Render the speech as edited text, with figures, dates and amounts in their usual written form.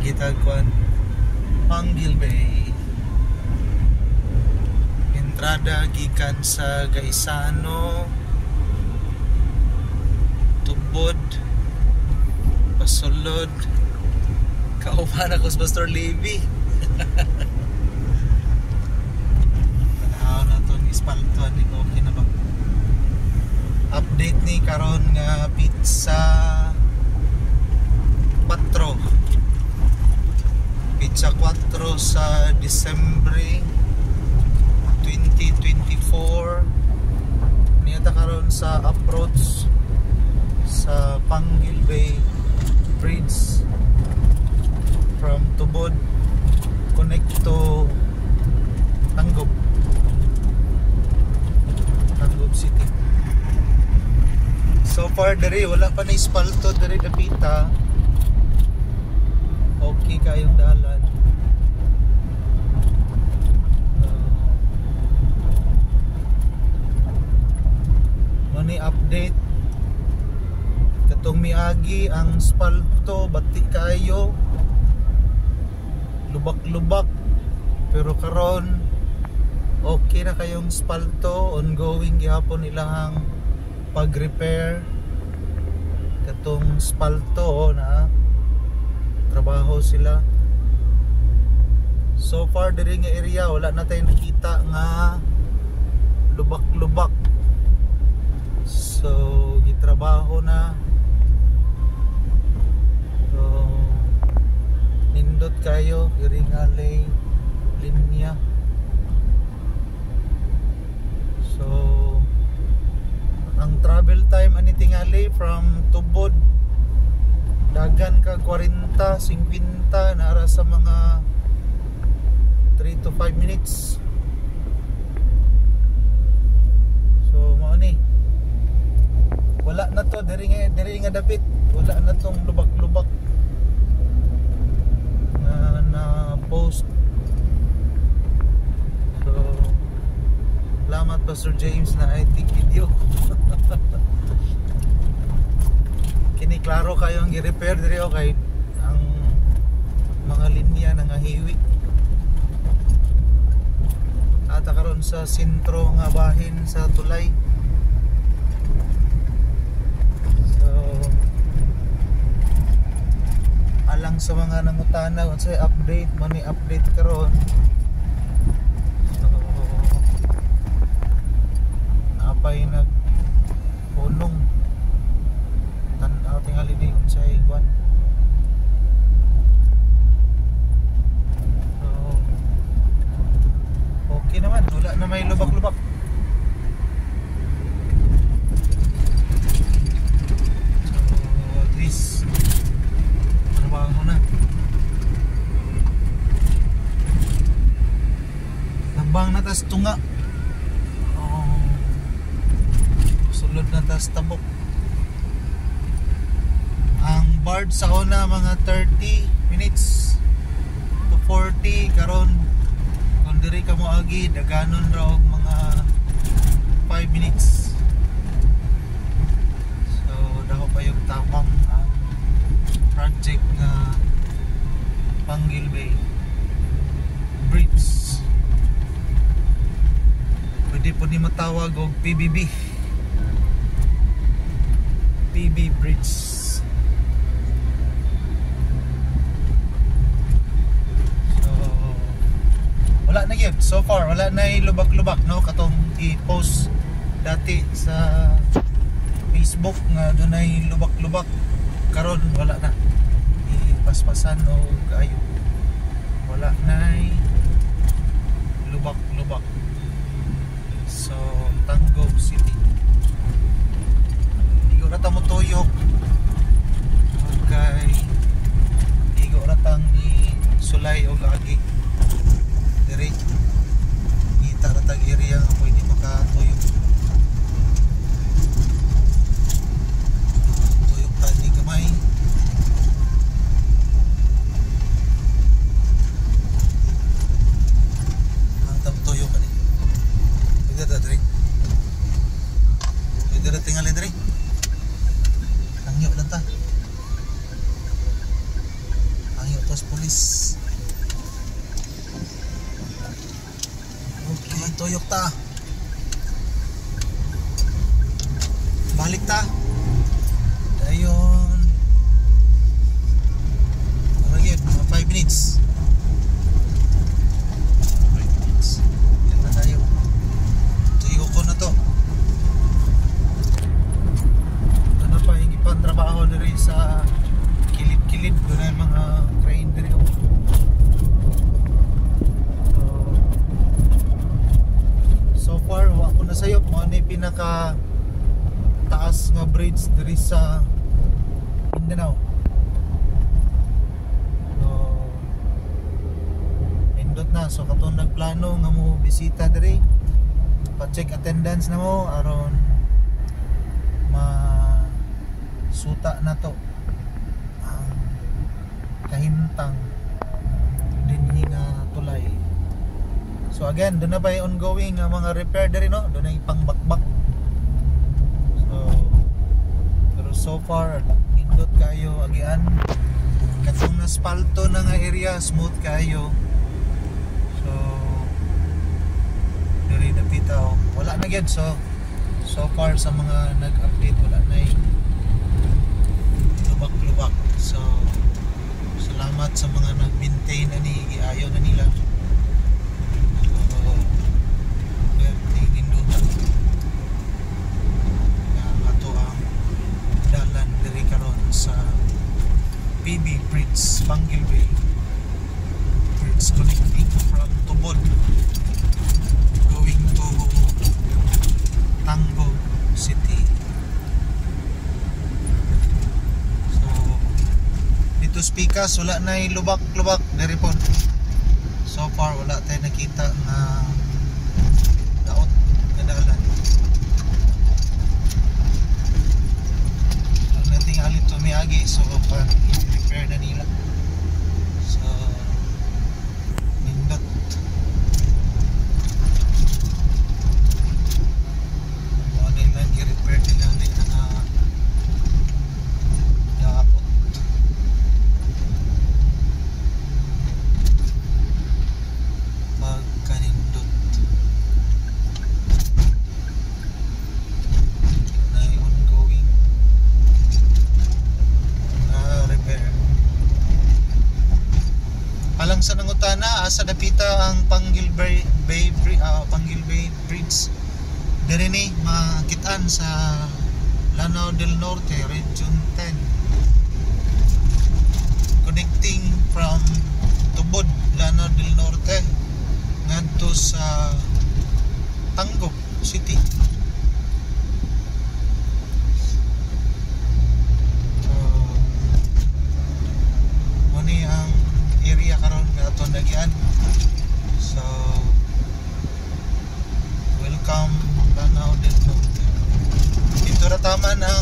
gitagkuan Panguil Bay. Entrada gikan sa Gaisano, Tubod, Pasulod. Kauban ako sa Pastor Levy. Tanaw na itong ispaltuan ni okay na ba? Update ni karon nga pizza 4 sa Disyembre 2024. Niyata karon sa approach sa Panguil Bay Bridge from Tubod connect to Tanggob City. So far diri wala pa na ispalto diri dapita. Okay kayong dalan. Money update. Katong miagi ang spalto bati kayo. Lubak-lubak. Pero karon okay na kayong spalto, ongoing gihapon ilahang pag-repair katong spalto na trabaho sila. So far diri nga area wala na tayo nakita nga lubak-lubak. So gitrabaho na. So nindot kayo diri nga linya. So ang travel time ani tingali from Tubod dagan ka 40, 50 na ara sa mga 3 to 5 minutes. So mao ni wala na to diri nga dapit, wala na tong lubak-lubak na post. So salamat Pastor James na I think video. Kini klaro kayo ang i-repair diri okay ang mga linya nga hiwi. Ata karon sa sentro nga bahin sa tulay. So alang sa mga nangutana unsay update man ni update karon. Napay nagpunong tanaw tingali ni unsay kwan. So okay naman, wala na may lubak-lubak. So at least trabaho na. Nabang na tas tunga. Sulod na tas tabok. Ang BART sa una mga 30 minutes to 40 karon kung diri ka mo agi daganon raw mga 5 minutes. So daw pa yung tamang ang project na Panguil Bay Bridge. Pwede po ni matawag og PBB Bridge. So wala na yun. So far wala na lubak-lubak no katong i-post dati sa Facebook nga doon ay lubak-lubak. Karon wala na. Ipaspasan o kayo. Wala na lubak-lubak. So Tanggob City. Igo na mo tuyok. Okay. Igo na tang ni sulay o agi. Diri. Kita na tang area nga pwede makatuyok. Tuyok tani gamay. Ang tam tuyok ani. Pwede na diri. Pwede na tingali diri. Tangyo lang ta. mas pulis. Okay, tuyok ta. Balik ta. Ayun. Again, mga 5 minutes. 5 minutes. Yan na tayo. Tuyok ko na to. Ano pa, hindi pa ang trabaho na rin sa kilid-kilid. Doon na yung mga crane din ako. So far, ako na sa'yo. Mga na yung pinaka taas nga bridge diri sa Mindanao. So, indot na. So katong nagplano nga mo bisita diri, pa-check attendance na mo aron suta na to ang kahimtang dinhi nga tulay. So again, doon na pa yung ongoing nga mga repair diri, no? Doon na yung pangbakbak. Pero so far indot kayo agian katong naspalto na nga area, smooth kayo. So diri na bitaw wala na gyud. So far sa mga nag-update wala na lubak-lubak. So salamat sa mga nag-maintain ani, giayo na nila. Sa PB Bridge, Panguil Bay Bridge connecting from Tubod going to Tango City. So dito Spikas wala na lubak-lubak diri po. So far wala tayo nakita na daot na dalan. Alit tumiagi, so pa-repair na nila. So nindot. Ano lang i-repair nila ulit na dapat. Pagkanindot alang sa nangutana asa dapita ang Panguil Bay Bridge diri ni makitaan sa Lanao del Norte Region 10 connecting from Tubod, Lanao del Norte ngadto sa Tango City. Muni ang area karon nga aton nagyan. So welcome Lanao del Norte. Dito ra tama na